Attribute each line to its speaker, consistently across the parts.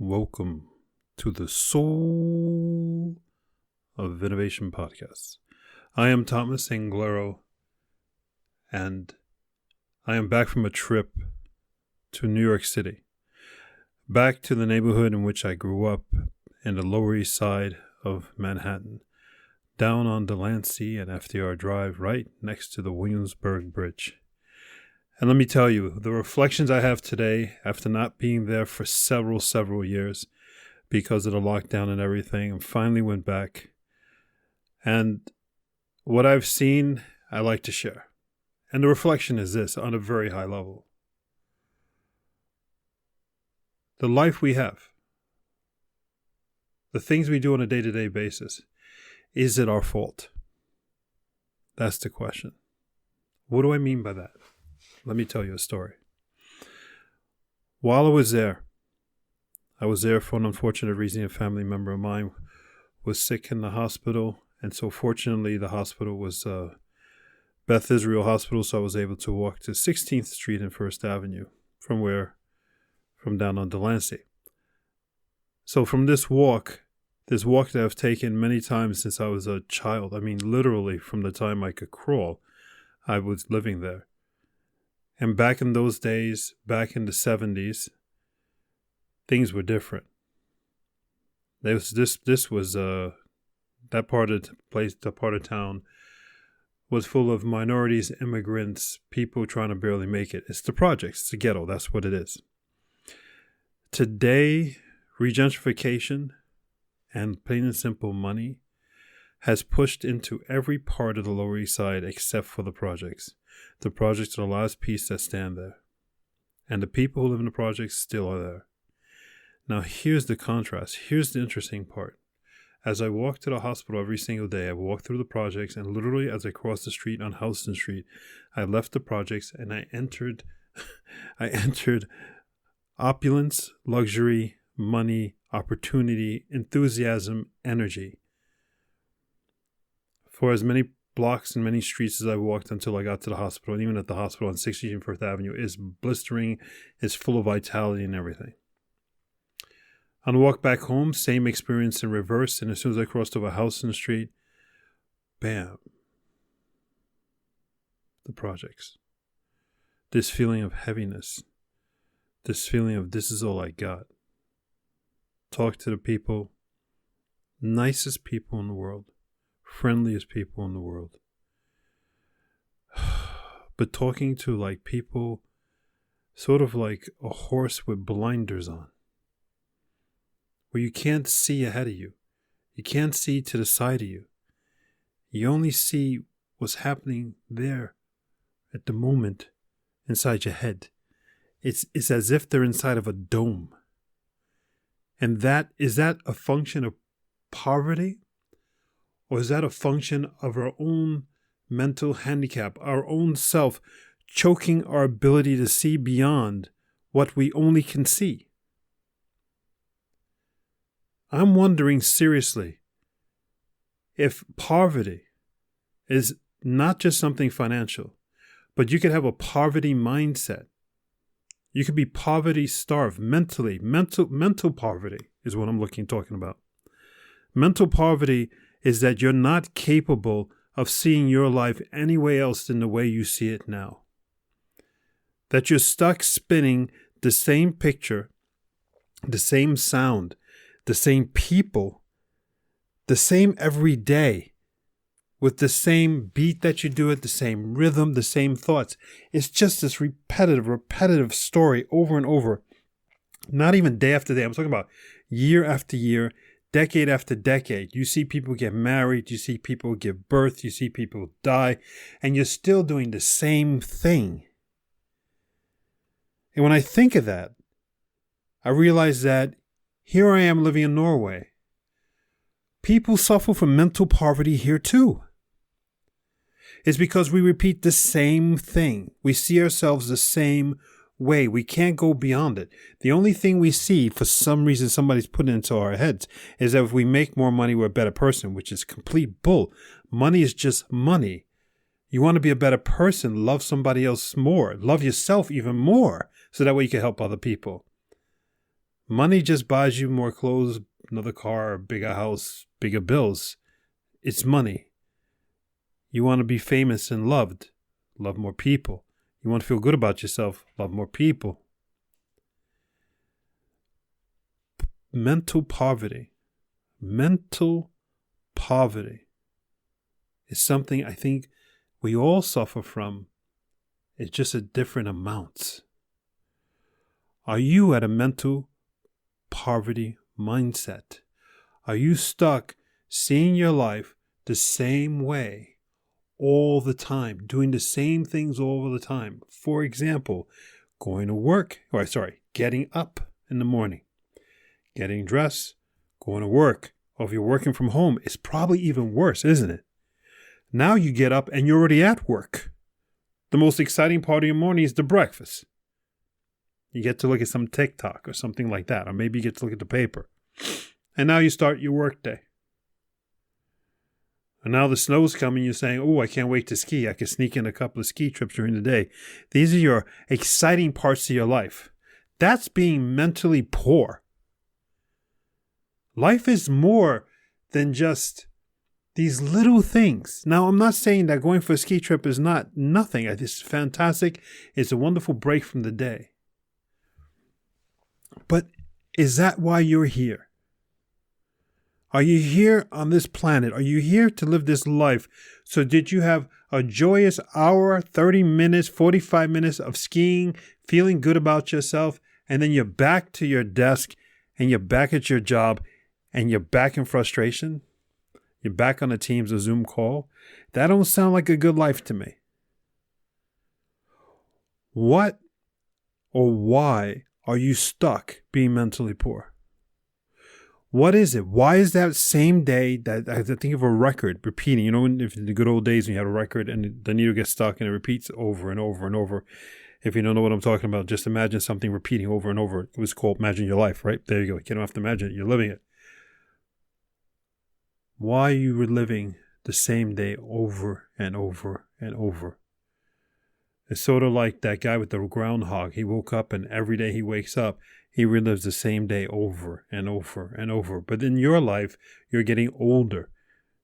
Speaker 1: Welcome to the Soul of Innovation podcast. I am Thomas Anglero, and I am back from a trip to New York City, back to the neighborhood in which I grew up in the Lower East Side of Manhattan, down on Delancey and FDR Drive, right next to the Williamsburg Bridge. And let me tell you, the reflections I have today, after not being there for several years because of the lockdown and everything, and finally went back. And what I've seen, I like to share. And the reflection is this, on a very high level. The life we have, the things we do on a day-to-day basis, is it our fault? That's the question. What do I mean by that? Let me tell you a story. While I was there for an unfortunate reason. A family member of mine was sick in the hospital. And so fortunately, the hospital was Beth Israel Hospital. So I was able to walk to 16th Street and 1st Avenue from down on Delancey. So from this walk that I've taken many times since I was a child, I mean, literally from the time I could crawl, I was living there. And back in those days, back in the 70s, things were different. That part of the place, the part of town was full of minorities, immigrants, people trying to barely make it. It's the projects, it's the ghetto, that's what it is. Today, regentrification and plain and simple money has pushed into every part of the Lower East Side except for the projects. The projects are the last piece that stand there. And the people who live in the projects still are there. Now here's the contrast. Here's the interesting part. As I walk to the hospital every single day, I walk through the projects, and literally as I crossed the street on Houston Street, I left the projects and I entered opulence, luxury, money, opportunity, enthusiasm, energy. For as many blocks and many streets as I walked until I got to the hospital, and even at the hospital on 60th and 1st Avenue, is blistering, is full of vitality and everything. On the walk back home, same experience in reverse, and as soon as I crossed over Houston Street, bam, the projects. This feeling of heaviness, this feeling of this is all I got. Talk to the people, nicest people in the world, friendliest people in the world. But talking to like people, sort of like a horse with blinders on, where you can't see ahead of you. You can't see to the side of you. You only see what's happening there at the moment inside your head. It's as if they're inside of a dome. And is that a function of poverty? Or is that a function of our own mental handicap, our own self choking our ability to see beyond what we only can see? I'm wondering seriously if poverty is not just something financial, but you could have a poverty mindset. You could be poverty starved mentally. Mental poverty is what I'm talking about. Mental poverty is that you're not capable of seeing your life any way else than the way you see it now. That you're stuck spinning the same picture, the same sound, the same people, the same every day, with the same beat that you do it, the same rhythm, the same thoughts. It's just this repetitive story over and over. Not even day after day. I'm talking about year after year, decade after decade. You see people get married, you see people give birth, you see people die, and you're still doing the same thing. And when I think of that, I realize that here I am living in Norway. People suffer from mental poverty here too. It's because we repeat the same thing. We see ourselves the same way. We can't go beyond it. The only thing we see, for some reason somebody's put it into our heads, is that if we make more money, we're a better person, which is complete bull. Money is just money. You want to be a better person, love somebody else more, love yourself even more, so that way you can help other people. Money just buys you more clothes, another car, a bigger house, bigger bills. It's money. You want to be famous and loved. Love more people. You want to feel good about yourself. Love more people. Mental poverty. Mental poverty is something I think we all suffer from. It's just at different amounts. Are you at a mental poverty mindset? Are you stuck seeing your life the same way all the time, doing the same things all the time? For example, getting up in the morning, getting dressed, going to work. Or if you're working from home, it's probably even worse, isn't it? Now you get up and you're already at work. The most exciting part of your morning is the breakfast. You get to look at some TikTok or something like that, or maybe you get to look at the paper. And now you start your work day. And now the snow's coming, you're saying, oh, I can't wait to ski. I can sneak in a couple of ski trips during the day. These are your exciting parts of your life. That's being mentally poor. Life is more than just these little things. Now, I'm not saying that going for a ski trip is not nothing. It's fantastic. It's a wonderful break from the day. But is that why you're here? Are you here on this planet? Are you here to live this life? So did you have a joyous hour, 30 minutes, 45 minutes of skiing, feeling good about yourself, and then you're back to your desk and you're back at your job and you're back in frustration? You're back on a Teams or Zoom call? That don't sound like a good life to me. What or why are you stuck being mentally poor? What is it? Why is that same day that I think of a record repeating? You know, if in the good old days when you had a record and the needle gets stuck and it repeats over and over and over. If you don't know what I'm talking about, just imagine something repeating over and over. It was called Imagine Your Life, right? There you go. You don't have to imagine it. You're living it. Why are you reliving the same day over and over and over? It's sort of like that guy with the groundhog. He woke up and every day he wakes up, he relives the same day over and over and over. But in your life, you're getting older.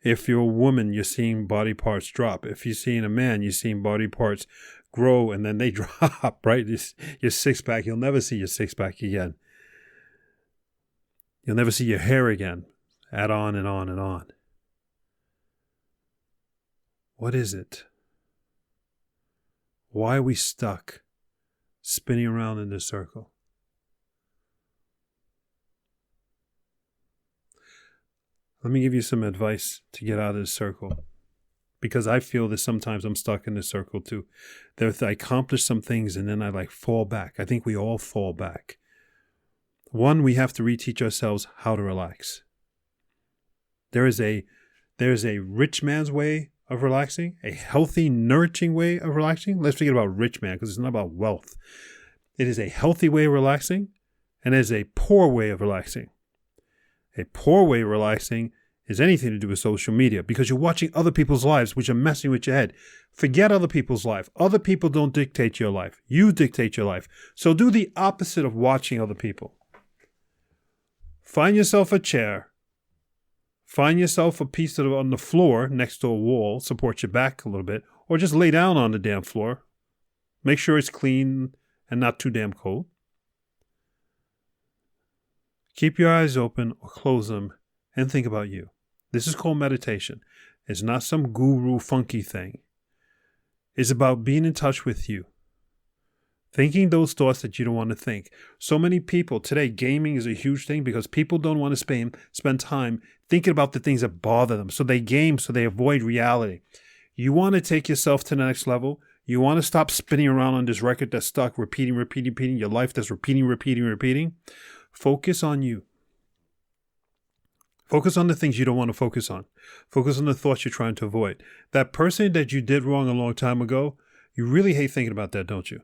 Speaker 1: If you're a woman, you're seeing body parts drop. If you're seeing a man, you're seeing body parts grow and then they drop, right? Your six-pack, you'll never see your six-pack again. You'll never see your hair again. Add on and on and on. What is it? Why are we stuck spinning around in this circle? Let me give you some advice to get out of this circle. Because I feel that sometimes I'm stuck in this circle too. That I accomplish some things and then I fall back. I think we all fall back. One, we have to reteach ourselves how to relax. There is a rich man's way of relaxing, a healthy, nourishing way of relaxing. Let's forget about rich man because it's not about wealth. It is a healthy way of relaxing and it is a poor way of relaxing. A poor way of relaxing is anything to do with social media because you're watching other people's lives, which are messing with your head. Forget other people's life. Other people don't dictate your life. You dictate your life. So do the opposite of watching other people. Find yourself a chair. Find yourself a piece on the floor next to a wall, support your back a little bit, or just lay down on the damn floor. Make sure it's clean and not too damn cold. Keep your eyes open or close them and think about you. This is called meditation. It's not some guru funky thing. It's about being in touch with you. Thinking those thoughts that you don't want to think. So many people today, gaming is a huge thing because people don't want to spend time thinking about the things that bother them. So they game so they avoid reality. You want to take yourself to the next level. You want to stop spinning around on this record that's stuck, repeating, your life that's repeating. Focus on you. Focus on the things you don't want to focus on. Focus on the thoughts you're trying to avoid. That person that you did wrong a long time ago, you really hate thinking about that, don't you?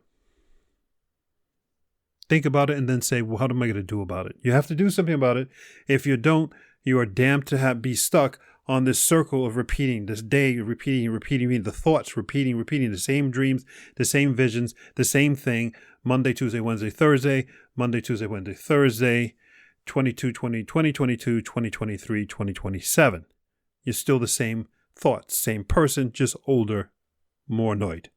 Speaker 1: Think about it and then say, well, how am I going to do about it? You have to do something about it. If you don't, you are damned to be stuck on this circle of repeating, this day repeating, the thoughts repeating, the same dreams, the same visions, the same thing, Monday, Tuesday, Wednesday, Thursday, Monday, Tuesday, Wednesday, Thursday, 2022, 2023, 2027. You're still the same thoughts, same person, just older, more annoyed.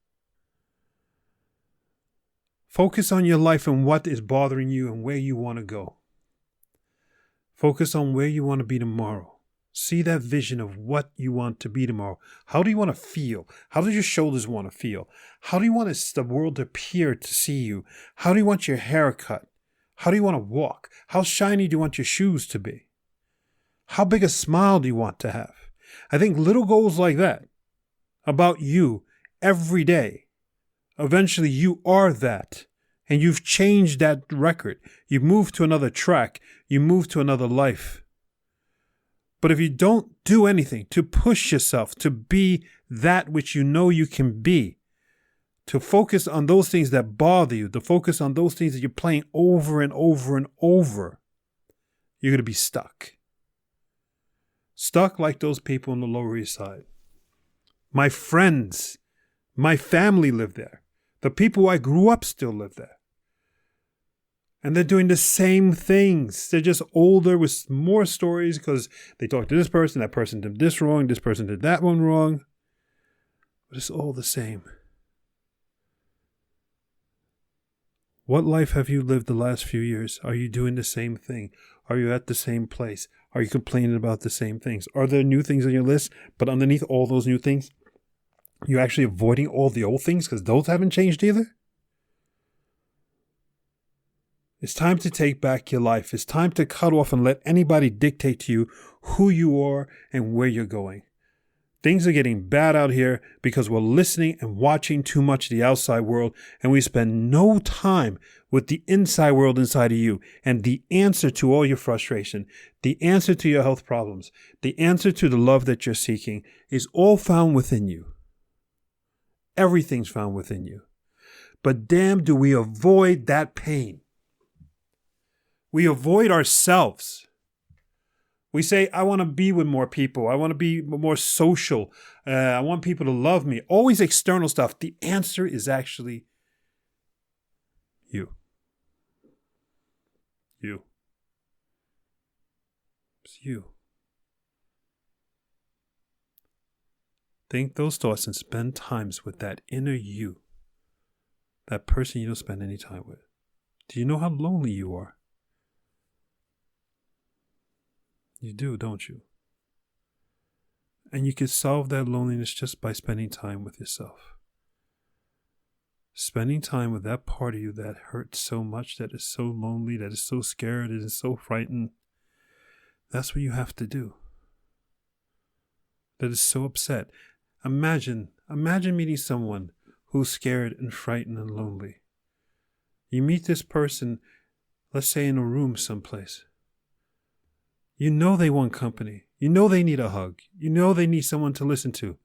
Speaker 1: Focus on your life and what is bothering you and where you want to go. Focus on where you want to be tomorrow. See that vision of what you want to be tomorrow. How do you want to feel? How do your shoulders want to feel? How do you want the world to appear to see you? How do you want your hair cut? How do you want to walk? How shiny do you want your shoes to be? How big a smile do you want to have? I think little goals like that about you every day, eventually you are that. And you've changed that record. You've moved to another track. You move to another life. But if you don't do anything to push yourself to be that which you know you can be, to focus on those things that bother you, to focus on those things that you're playing over and over and over, you're going to be stuck. Stuck like those people on the Lower East Side. My friends, my family live there. The people I grew up still live there. And they're doing the same things. They're just older with more stories because they talked to this person, that person did this wrong, this person did that one wrong. But it's all the same. What life have you lived the last few years? Are you doing the same thing? Are you at the same place? Are you complaining about the same things? Are there new things on your list, but underneath all those new things, you're actually avoiding all the old things because those haven't changed either? It's time to take back your life. It's time to cut off and let anybody dictate to you who you are and where you're going. Things are getting bad out here because we're listening and watching too much of the outside world, and we spend no time with the inside world inside of you. And the answer to all your frustration, the answer to your health problems, the answer to the love that you're seeking is all found within you. Everything's found within you. But damn, do we avoid that pain. We avoid ourselves. We say, I want to be with more people. I want to be more social. I want people to love me. Always external stuff. The answer is actually you. You. It's you. Think those thoughts and spend times with that inner you. That person you don't spend any time with. Do you know how lonely you are? You do, don't you? And you can solve that loneliness just by spending time with yourself. Spending time with that part of you that hurts so much, that is so lonely, that is so scared, that is so frightened. That's what you have to do. That is so upset. Imagine meeting someone who's scared and frightened and lonely. You meet this person, let's say in a room someplace. You know they want company. You know they need a hug. You know they need someone to listen to.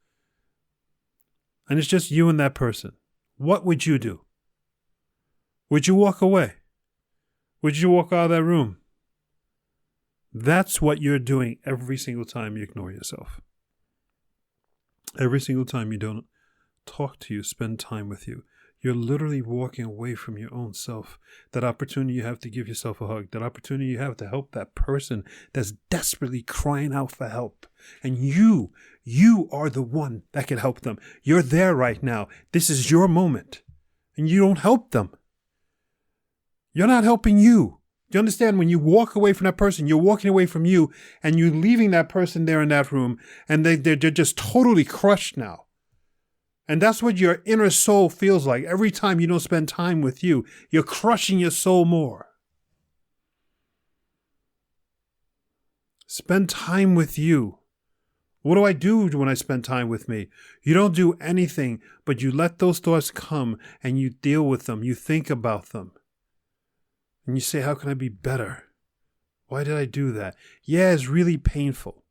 Speaker 1: And it's just you and that person. What would you do? Would you walk away? Would you walk out of that room? That's what you're doing every single time you ignore yourself. Every single time you don't talk to you, spend time with you. You're literally walking away from your own self. That opportunity you have to give yourself a hug. That opportunity you have to help that person that's desperately crying out for help. And you are the one that can help them. You're there right now. This is your moment. And you don't help them. You're not helping you. Do you understand? When you walk away from that person, you're walking away from you, and you're leaving that person there in that room, and they're just totally crushed now. And that's what your inner soul feels like. Every time you don't spend time with you, you're crushing your soul more. Spend time with you. What do I do when I spend time with me? You don't do anything, but you let those thoughts come and you deal with them. You think about them. And you say, how can I be better? Why did I do that? Yeah, it's really painful.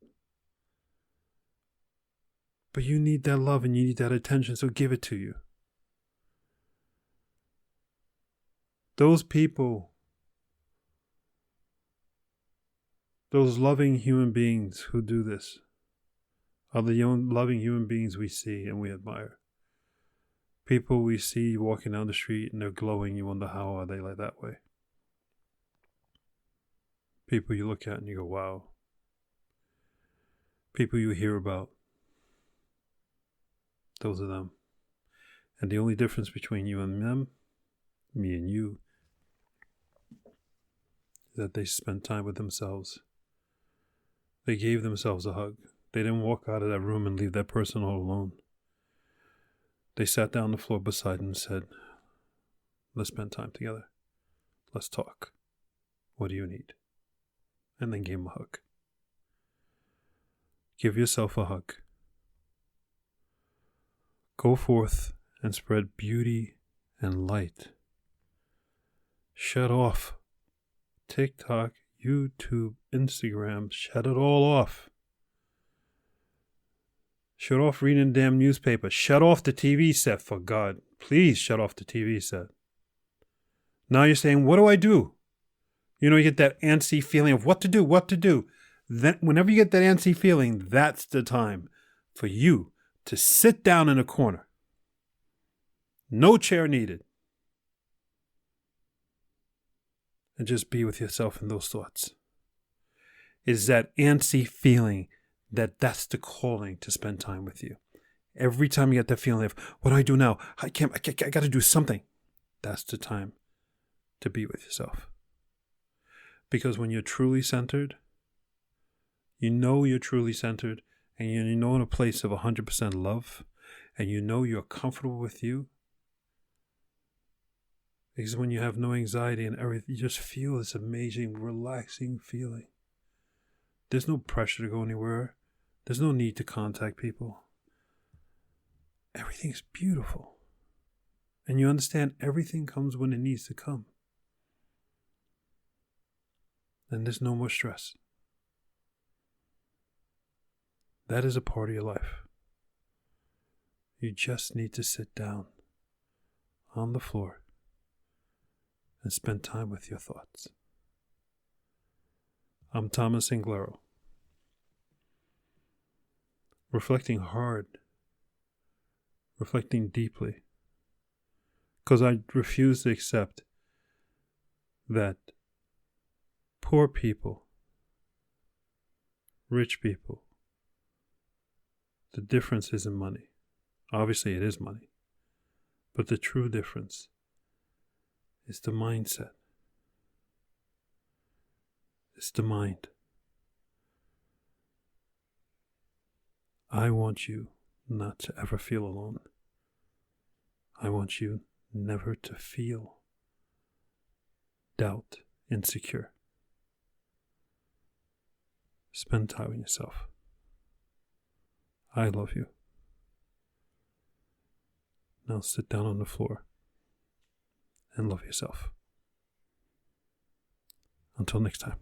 Speaker 1: But you need that love and you need that attention, so give it to you. Those people, those loving human beings who do this, are the loving human beings we see and we admire. People we see walking down the street and they're glowing, you wonder how are they like that way. People you look at and you go, wow. People you hear about, those are them. And the only difference between you and them, me and you, is that they spent time with themselves. They gave themselves a hug. They didn't walk out of that room and leave that person all alone. They sat down on the floor beside him and said, let's spend time together. Let's talk. What do you need? And then gave him a hug. Give yourself a hug. Go forth and spread beauty and light. Shut off TikTok, YouTube, Instagram. Shut it all off. Shut off reading the damn newspaper. Shut off the TV set, for God. Please shut off the TV set. Now you're saying, what do I do? You know, you get that antsy feeling of what to do. Then, whenever you get that antsy feeling, that's the time for you to sit down in a corner. No chair needed. And just be with yourself in those thoughts. Is that antsy feeling that's the calling to spend time with you. Every time you get that feeling of, what do I do now? I got to do something. That's the time to be with yourself. Because when you're truly centered, you know you're truly centered, and you know in a place of 100% love, and you know you're comfortable with you. Because when you have no anxiety and everything, you just feel this amazing, relaxing feeling. There's no pressure to go anywhere. There's no need to contact people. Everything's beautiful. And you understand everything comes when it needs to come. And there's no more stress. That is a part of your life. You just need to sit down on the floor and spend time with your thoughts. I'm Thomas Inglero. Reflecting hard, reflecting deeply, because I refuse to accept that poor people, rich people, the difference isn't money. Obviously it is money, but the true difference is the mindset. It's the mind. I want you not to ever feel alone. I want you never to feel doubt, insecure. Spend time with yourself. I love you. Now sit down on the floor and love yourself. Until next time.